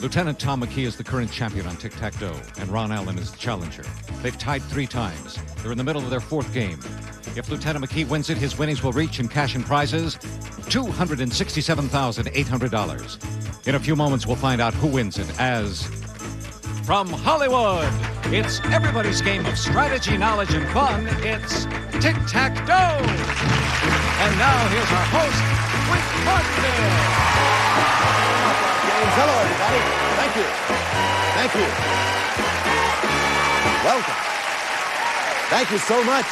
Lieutenant Thom McKee is the current champion on Tic Tac Dough, and Ron Allen is the challenger. They've tied 3 times. They're in the middle of their 4th game. If Lieutenant McKee wins it, his winnings will reach in cash and prizes $267,800. In a few moments, we'll find out who wins it as... From Hollywood, it's everybody's game of strategy, knowledge, and fun. It's Tic Tac Dough. And now, here's our host, Rick Martindale. Hello, everybody. Thank you. Thank you. Welcome. Thank you so much.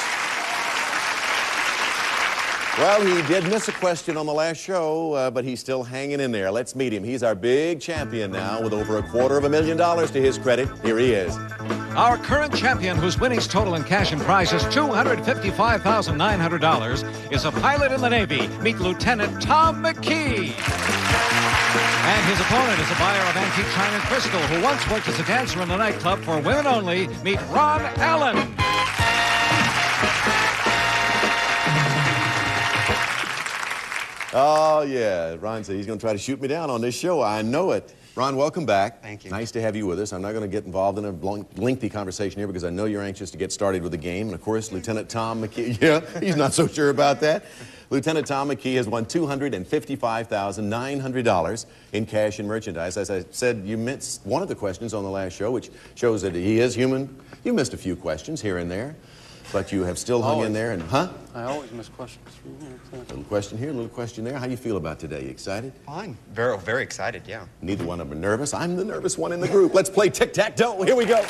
Well, he did miss a question on the last show, but he's still hanging in there. Let's meet him. He's our big champion now with over $250,000 to his credit. Here he is. Our current champion, whose winnings total in cash and prizes $255,900, is a pilot in the Navy. Meet Lieutenant Thom McKee. And his opponent is a buyer of antique china and crystal who once worked as a dancer in a nightclub for women only. Meet Ron Allen. Oh, yeah. Ron said he's going to try to shoot me down on this show. I know it. Ron, welcome back. Thank you. Nice to have you with us. I'm not going to get involved in a lengthy conversation here because I know you're anxious to get started with the game. And, of course, Lieutenant Thom McKee, yeah, he's not so sure about that. Lieutenant Thom McKee has won $255,900 in cash and merchandise. As I said, you missed one of the questions on the last show, which shows that he is human. You missed a few questions here and there, but you have still hung in there. And I always miss questions. A little question here, a little question there. How do you feel about today? You excited? Fine. Very, very excited, yeah. Neither one of them are nervous. I'm the nervous one in the group. Let's play Tic Tac Dough. Here we go.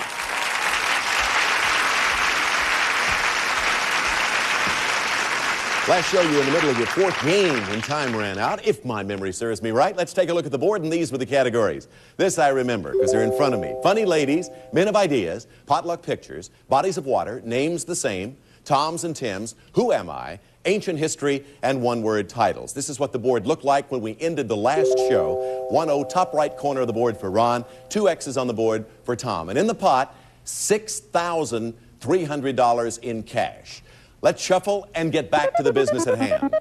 Last show, you were in the middle of your 4th game and time ran out. If my memory serves me right, let's take a look at the board, and these were the categories. This I remember because they're in front of me. Funny ladies, men of ideas, potluck pictures, bodies of water, names the same, Toms and Tims, who am I, ancient history, and one-word titles. This is what the board looked like when we ended the last show. 1-0, top right corner of the board for Ron, 2 X's on the board for Tom. And in the pot, $6,300 in cash. Let's shuffle and get back to the business at hand.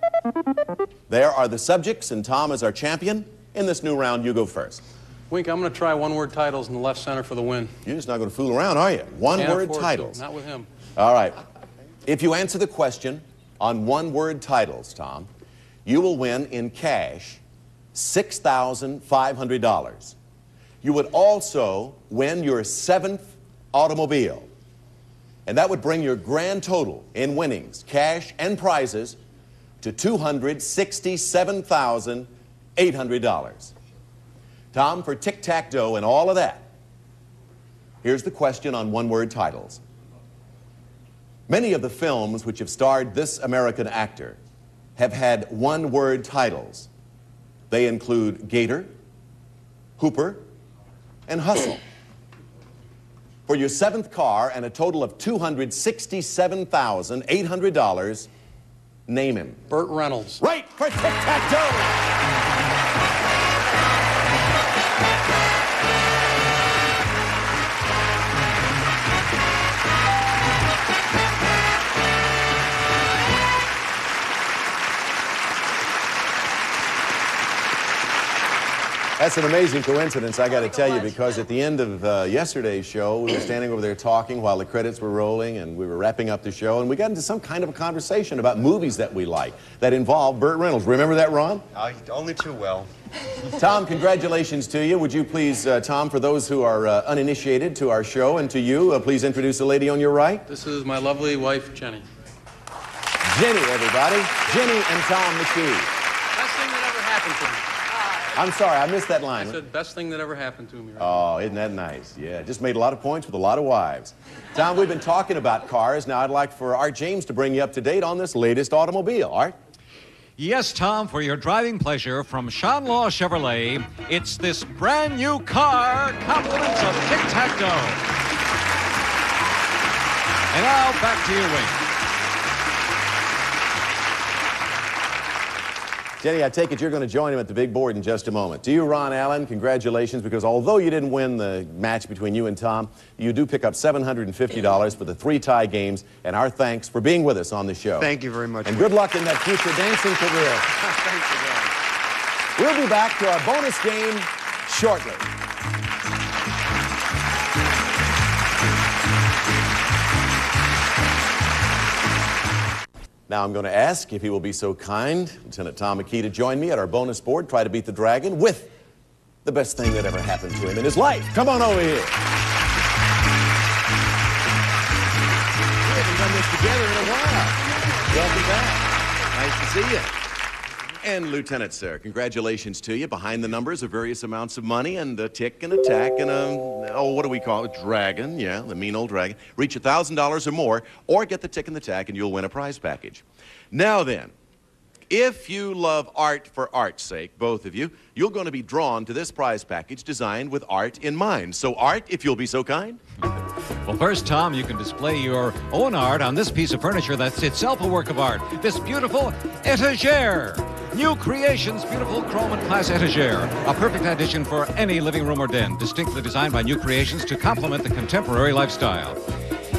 There are the subjects, and Tom is our champion. In this new round, you go first. Wink, I'm going to try one-word titles in the left center for the win. You're just not going to fool around, are you? One-word titles. Not with him. All right. If you answer the question on one-word titles, Tom, you will win in cash $6,500. You would also win your 7th automobile. And that would bring your grand total in winnings, cash and prizes, to $267,800. Tom, for Tic Tac Dough and all of that, here's the question on one-word titles. Many of the films which have starred this American actor have had one-word titles. They include Gator, Hooper, and Hustle. For your 7th car and a total of $267,800, name him. Burt Reynolds. Right, for Tic Tac Dough. That's an amazing coincidence, I got to tell you, because at the end of yesterday's show, we were standing over there talking while the credits were rolling, and we were wrapping up the show, and we got into some kind of a conversation about movies that we like that involve Burt Reynolds. Remember that, Ron? Only too well. Tom, congratulations to you. Would you please, Tom, for those who are uninitiated to our show and to you, please introduce the lady on your right? This is my lovely wife, Jenny. Jenny, everybody. Jenny and Thom McKee. Best thing that ever happened to me. I'm sorry, I missed that line. I said, best thing that ever happened to me. Right Oh, isn't that nice? Yeah, just made a lot of points with a lot of wives. Tom, we've been talking about cars. Now I'd like for Art James to bring you up to date on this latest automobile. Art? Yes, Tom, for your driving pleasure from Sean Law Chevrolet, it's this brand new car, compliments of Tic Tac Dough. And now back to you, Wink. Jenny, I take it you're going to join him at the big board in just a moment. To you, Ron Allen, congratulations, because although you didn't win the match between you and Tom, you do pick up $750 for the 3 tie games, and our thanks for being with us on the show. Thank you very much. And good luck in that future dancing career. Thanks again. We'll be back to our bonus game, shortly. Now I'm going to ask if he will be so kind, Lieutenant Thom McKee, to join me at our bonus board, Try to Beat the Dragon, with the best thing that ever happened to him in his life. Come on over here. We haven't done this together in a while. Welcome back. Nice to see you. And Lieutenant, sir, congratulations to you. Behind the numbers are various amounts of money and a tick and a tack and what do we call it? Dragon. Yeah, the mean old dragon. Reach $1,000 or more, or get the tick and the tack, and you'll win a prize package. Now then, if you love art for art's sake, both of you, you're going to be drawn to this prize package designed with art in mind. So, Art, if you'll be so kind. Well, first, Tom, you can display your own art on this piece of furniture that's itself a work of art. This beautiful etagere. New Creations beautiful chrome and glass etagere. A perfect addition for any living room or den. Distinctly designed by New Creations to complement the contemporary lifestyle.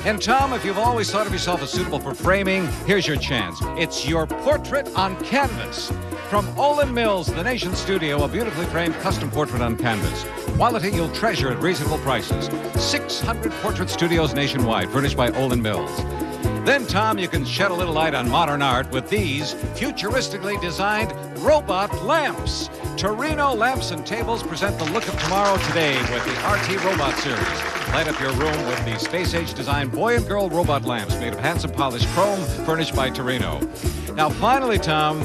And Tom, if you've always thought of yourself as suitable for framing, here's your chance. It's your portrait on canvas. From Olin Mills, the Nation Studio, a beautifully framed custom portrait on canvas. Quality you'll treasure at reasonable prices. 600 portrait studios nationwide, furnished by Olin Mills. Then, Tom, you can shed a little light on modern art with these futuristically designed robot lamps. Torino lamps and tables present the look of tomorrow today with the RT Robot series. Light up your room with the space-age designed boy and girl robot lamps made of handsome polished chrome, furnished by Torino. Now, finally, Tom,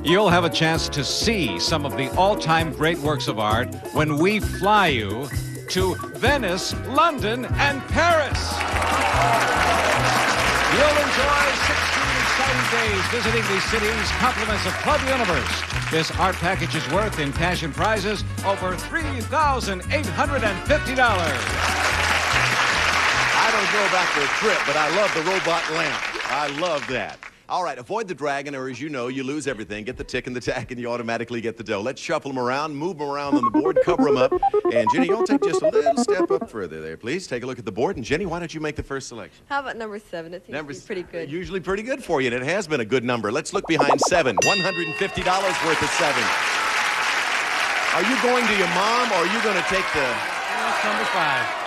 you'll have a chance to see some of the all-time great works of art when we fly you to Venice, London, and Paris. You'll enjoy 16 exciting days visiting these cities, compliments of Club Universe. This art package is worth, in cash and prizes, over $3,850. I don't know about the trip, but I love the robot lamp. I love that. All right, avoid the dragon, or as you know, you lose everything. Get the tick and the tack, and you automatically get the dough. Let's shuffle them around, move them around on the board, cover them up. And Jenny, you'll take just a little step up further there, please. Take a look at the board. And Jenny, why don't you make the first selection? How about number 7? It seems to be pretty good. Usually pretty good for you, and it has been a good number. Let's look behind 7. $150 worth of 7. Are you going to your mom, or are you going to take the... That's number 5.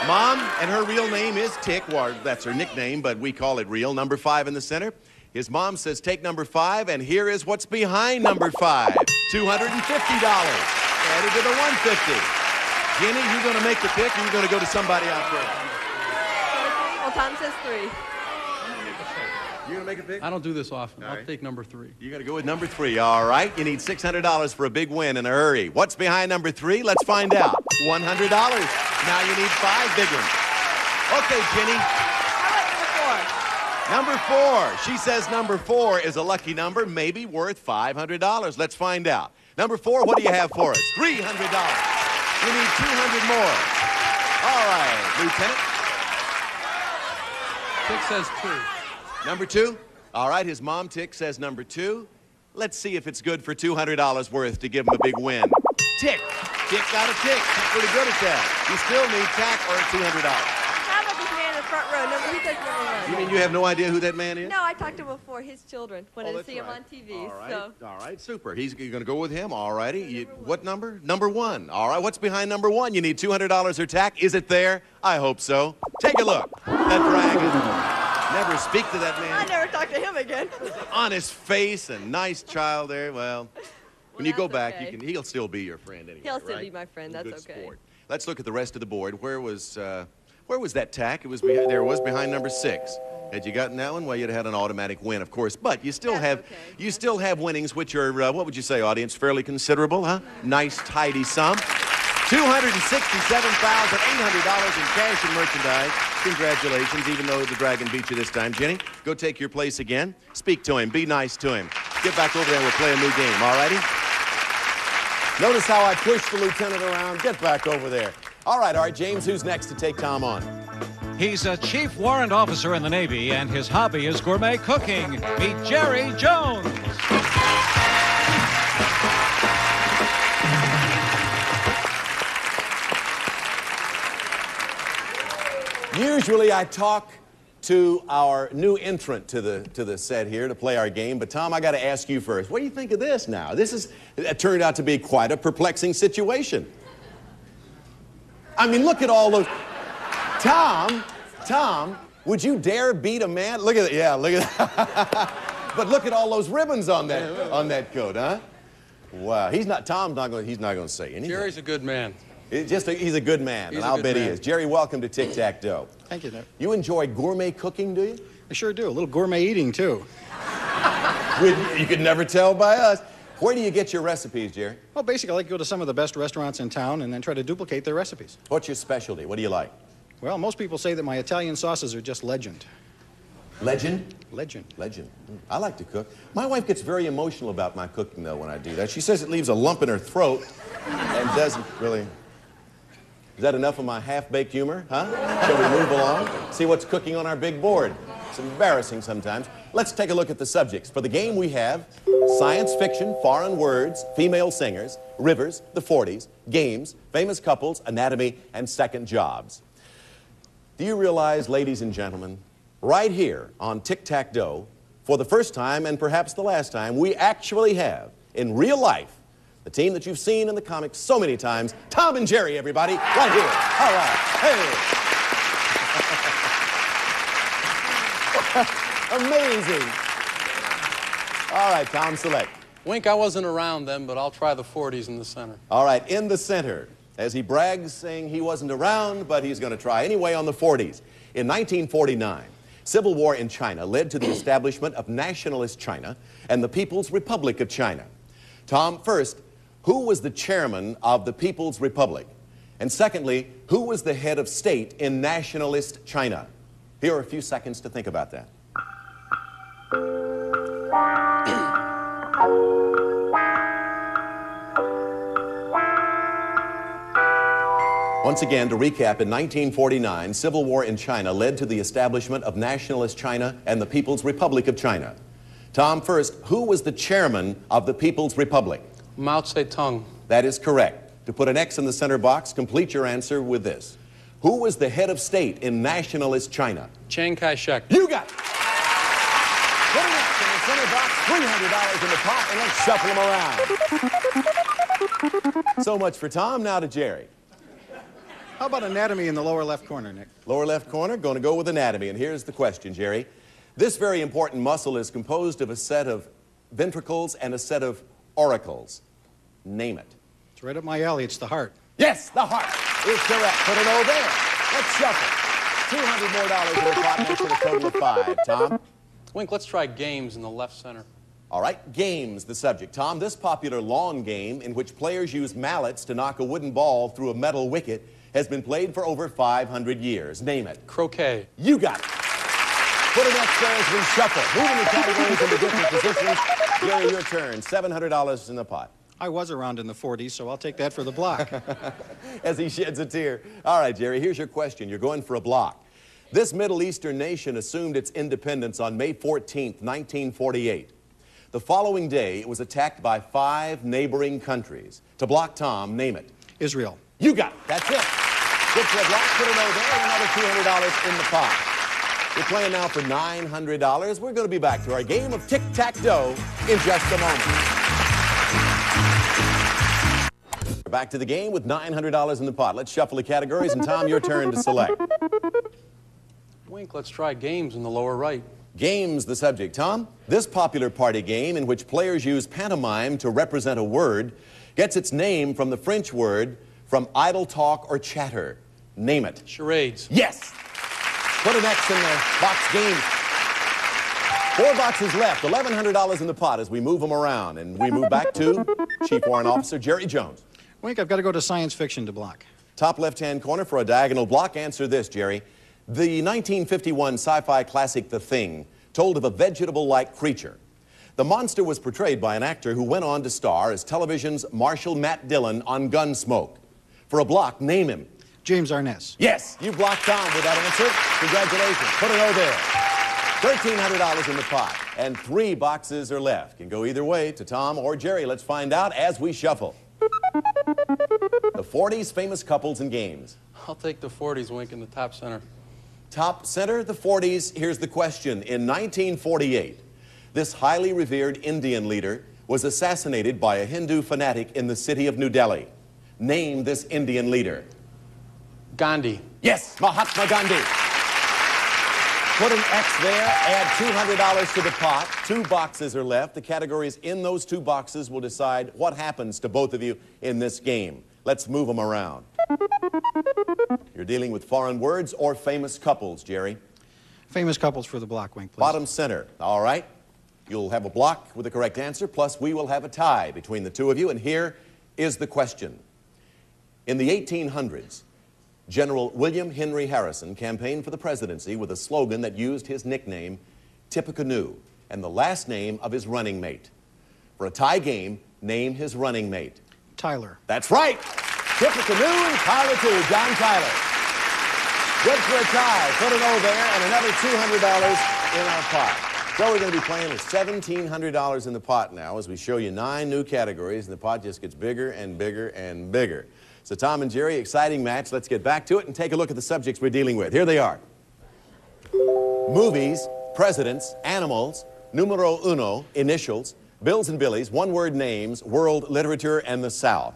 Mom, and her real name is Tick. Well, that's her nickname, but we call it real. Number 5 in the center. His mom says, take number 5, and here is what's behind number 5. $250. Added to the $150. Jenny, you going to make the pick, or you going to go to somebody out there? Well, Tom says 3. You going to make a pick? I don't do this often. All I'll right. take number 3. You got to go with number 3. All right. You need $600 for a big win in a hurry. What's behind number 3? Let's find out. $100. Now you need 5 big ones. Okay, Jenny. How about Number 4. She says number 4 is a lucky number, maybe worth $500. Let's find out. Number 4, what do you have for us? $300. You need 200 more. All right, Lieutenant. Tick says 2. Number 2? All right, his mom, Tick, says number 2. Let's see if it's good for $200 worth to give him a big win. Tick. Tick got a tick. He's pretty good at that. You still need tack or $200. How about this man in the front row? He says number 1. You mean you have no idea who that man is? No, I talked to him before. His children wanted to that's see him right. on TV. All right, So all right, super. You're going to go with him, all righty. What number? Number 1. All right, what's behind number 1? You need $200 or tack. Is it there? I hope so. Take a look. That dragon. Never speak to that man. I never talked to him again. Honest face and nice child there. Well, when you go that's back, okay. he'll still be your friend anyway. He'll still right? be my friend. That's Good okay. sport. Let's look at the rest of the board. Where was that tack? It was behind, there it was behind number 6. Had you gotten that one, well, you'd had an automatic win, of course. But you still have still have winnings, which are what would you say, audience? Fairly considerable, huh? Nice, tidy sum. $267,800 in cash and merchandise. Congratulations, even though the dragon beat you this time. Jenny, go take your place again. Speak to him. Be nice to him. Get back over there and we'll play a new game, all righty? Notice how I pushed the lieutenant around. Get back over there. All right, James, who's next to take Tom on? He's a chief warrant officer in the Navy, and his hobby is gourmet cooking. Meet Jerry Jones. Usually I talk to our new entrant to the set here to play our game. But Tom, I got to ask you first. What do you think of this now? It turned out to be quite a perplexing situation. I mean, look at all those. Tom, would you dare beat a man? Look at it. Yeah, look at that. But look at all those ribbons on that coat, huh? Wow. He's not going to say anything. Jerry's a good man. He's a good man, and I'll bet he is. Jerry, welcome to Tic Tac Dough. Thank you, Nick. You enjoy gourmet cooking, do you? I sure do. A little gourmet eating, too. You could never tell by us. Where do you get your recipes, Jerry? Well, basically, I like to go to some of the best restaurants in town and then try to duplicate their recipes. What's your specialty? What do you like? Well, most people say that my Italian sauces are just legend. Legend? Legend. Legend. I like to cook. My wife gets very emotional about my cooking, though, when I do that. She says it leaves a lump in her throat and doesn't really... Is that enough of my half-baked humor, huh? Shall we move along? See what's cooking on our big board. It's embarrassing sometimes. Let's take a look at the subjects. For the game, we have science fiction, foreign words, female singers, rivers, the 40s, games, famous couples, anatomy, and second jobs. Do you realize, ladies and gentlemen, right here on Tic Tac Dough, for the first time and perhaps the last time, we actually have, in real life, the team that you've seen in the comics so many times, Tom and Jerry, everybody, right here. All right. Hey. Amazing. All right, Tom, select. Wink, I wasn't around then, but I'll try the 40s in the center. All right, in the center, as he brags, saying he wasn't around, but he's going to try anyway on the 40s. In 1949, civil war in China led to the establishment of Nationalist China and the People's Republic of China. Tom, first, who was the chairman of the People's Republic? And secondly, who was the head of state in Nationalist China? Here are a few seconds to think about that. Once again, to recap, in 1949, civil war in China led to the establishment of Nationalist China and the People's Republic of China. Tom, first, who was the chairman of the People's Republic? Mao Zedong. That is correct. To put an X in the center box, complete your answer with this. Who was the head of state in Nationalist China? Chiang Kai-shek. You got it. Put an X in the center box, $300 in the pot, and let's shuffle them around. So much for Tom, now to Jerry. How about anatomy in the lower left corner, Nick? Lower left corner, going to go with anatomy. And here's the question, Jerry. This very important muscle is composed of a set of ventricles and a set of auricles. Name it. It's right up my alley. It's the heart. Yes, the heart is correct. Put an O there. Let's shuffle. $200 more in the pot, makes it a total of 5. Tom? Wink, let's try games in the left center. All right, games, the subject. Tom, this popular lawn game in which players use mallets to knock a wooden ball through a metal wicket has been played for over 500 years. Name it. Croquet. You got it. Put an X there as we shuffle. Moving the categories into different positions. Jerry, your turn. $700 in the pot. I was around in the 40s, so I'll take that for the block. As he sheds a tear. All right, Jerry, here's your question. You're going for a block. This Middle Eastern nation assumed its independence on May 14th, 1948. The following day, it was attacked by 5 neighboring countries. To block Tom, name it. Israel. You got it. That's it. Good for a block. Put an O there and another $200 in the pot. We're playing now for $900. We're going to be back to our game of Tic Tac Dough in just a moment. We're back to the game with $900 in the pot. Let's shuffle the categories, and Tom, your turn to select. Wink, let's try games in the lower right. Games, the subject. Tom, this popular party game in which players use pantomime to represent a word gets its name from the French word from idle talk or chatter. Name it. Charades. Yes. Put an X in the box game. 4 boxes left, $1,100 in the pot as we move them around. And we move back to Chief Warrant Officer Jerry Jones. Wink, I've got to go to science fiction to block. Top left-hand corner for a diagonal block. Answer this, Jerry. The 1951 sci-fi classic The Thing told of a vegetable-like creature. The monster was portrayed by an actor who went on to star as television's Marshal Matt Dillon on Gunsmoke. For a block, name him. James Arness. Yes, you blocked Tom with that answer. Congratulations. Put an O there. $1,300 in the pot, and 3 boxes are left. Can go either way to Tom or Jerry. Let's find out as we shuffle. The 40s famous couples and games. I'll take the 40s, Wink, in the top center. Top center, the 40s. Here's the question. In 1948, this highly revered Indian leader was assassinated by a Hindu fanatic in the city of New Delhi. Name this Indian leader. Gandhi. Yes, Mahatma Gandhi. Put an X there, add $200 to the pot. 2 boxes are left. The categories in those 2 boxes will decide what happens to both of you in this game. Let's move them around. You're dealing with foreign words or famous couples, Jerry. Famous couples for the block, Wink, please. Bottom center. All right. You'll have a block with the correct answer, plus we will have a tie between the 2 of you. And here is the question. In the 1800s, General William Henry Harrison campaigned for the presidency with a slogan that used his nickname, Tippecanoe, and the last name of his running mate. For a tie game, name his running mate. Tyler. That's right. Tippecanoe and Tyler, too. John Tyler. Good for a tie. Put an O there and another $200 in our pot. So we're going to be playing with $1,700 in the pot now as we show you 9 new categories, and the pot just gets bigger and bigger and bigger. So Tom and Jerry, exciting match. Let's get back to it and take a look at the subjects we're dealing with. Here they are. Movies, presidents, animals, numero uno, initials, bills and billies, one-word names, world literature, and the South.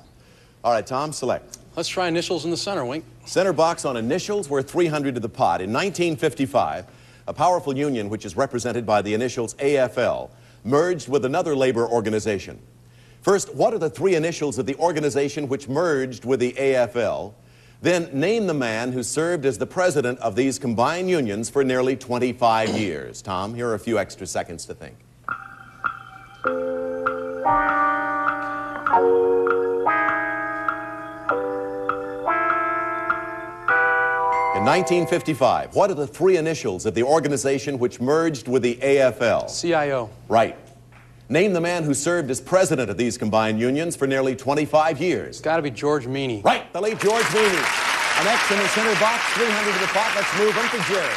All right, Tom, select. Let's try initials in the center, Wink. Center box on initials, worth $300 to the pot. In 1955, a powerful union which is represented by the initials AFL merged with another labor organization. First, what are the 3 initials of the organization which merged with the AFL? Then name the man who served as the president of these combined unions for nearly 25 years. Tom, here are a few extra seconds to think. In 1955, what are the 3 initials of the organization which merged with the AFL? CIO. Right. Name the man who served as president of these combined unions for nearly 25 years. It's got to be George Meany. Right, the late George Meany. An X in the center box, $300 to the pot. Let's move on to Jerry.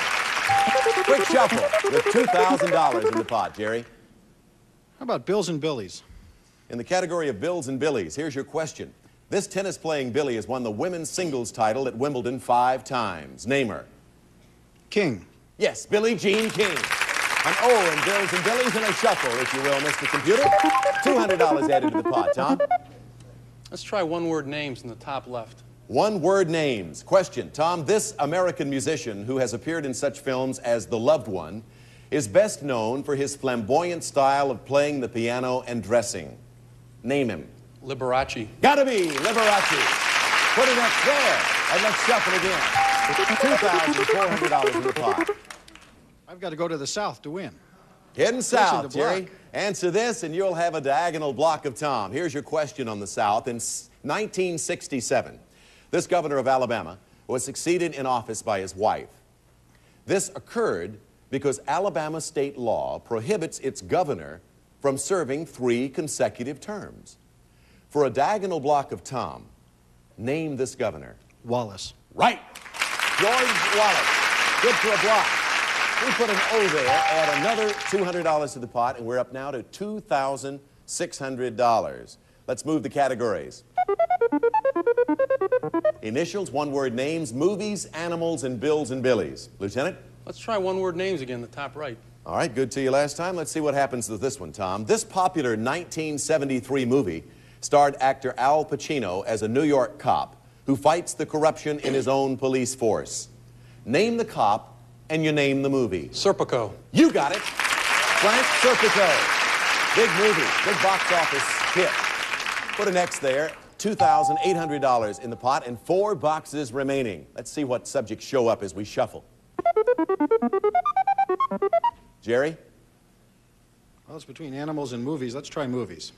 Quick shuffle with $2,000 in the pot, Jerry. How about Bills and Billies? In the category of bills and billies, here's your question. This tennis-playing Billy has won the women's singles title at Wimbledon 5 times. Name her. King. Yes, Billie Jean King. An O in bills and billies and a shuffle, if you will, Mr. Computer. $200 added to the pot. Tom? Let's try one-word names in the top left. One-word names. Question. Tom, this American musician who has appeared in such films as The Loved One is best known for his flamboyant style of playing the piano and dressing. Name him. Liberace. Gotta be Liberace. Put it up there, and let's shuffle again. $2,400 in the pot. I've got to go to the South to win. Heading south, the Jerry. block. Answer this, and you'll have a diagonal block of Tom. Here's your question on the South. In 1967, this governor of Alabama was succeeded in office by his wife. This occurred because Alabama state law prohibits its governor from serving 3 consecutive terms. For a diagonal block of Tom, name this governor. Wallace. Right. George Wallace. Good for a block. We put an O there, add another $200 to the pot, and we're up now to $2,600. Let's move the categories. Initials, one-word names, movies, animals, and bills and billies. Lieutenant? Let's try one-word names again, the top right. All right, good to you last time. Let's see what happens with this one, Tom. This popular 1973 movie starred actor Al Pacino as a New York cop who fights the corruption in his own police force. Name the cop, and you name the movie. Serpico. You got it. Frank Serpico. Big movie, big box office hit. Put an X there. $2,800 in the pot and 4 boxes remaining. Let's see what subjects show up as we shuffle. Jerry? Well, it's between animals and movies. Let's try movies.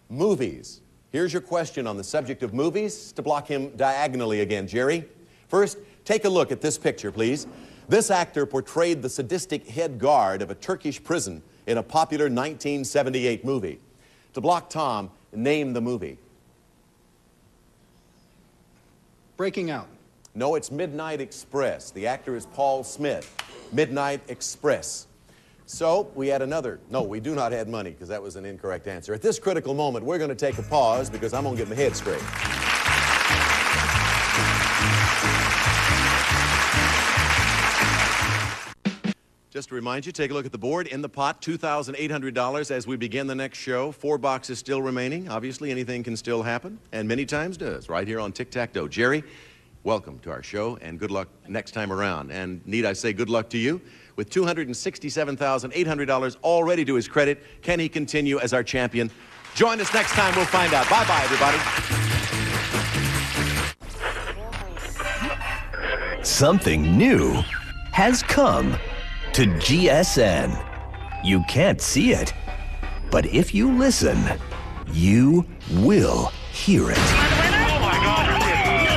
Movies. Here's your question on the subject of movies to block him diagonally again, Jerry. First, take a look at this picture, please. This actor portrayed the sadistic head guard of a Turkish prison in a popular 1978 movie. To block Tom, name the movie. Breaking Out. No, it's Midnight Express. The actor is Paul Smith. Midnight Express. So, we add another. No, we do not add money, because that was an incorrect answer. At this critical moment, we're going to take a pause, because I'm going to get my head straight. Just to remind you, take a look at the board. In the pot, $2,800 as we begin the next show. 4 boxes still remaining. Obviously, anything can still happen, and many times does, right here on Tic Tac Dough. Jerry, welcome to our show, and good luck next time around. And need I say good luck to you? With $267,800 already to his credit, can he continue as our champion? Join us next time. We'll find out. Bye-bye, everybody. Something new has come to GSN. You can't see it, but if you listen, you will hear it.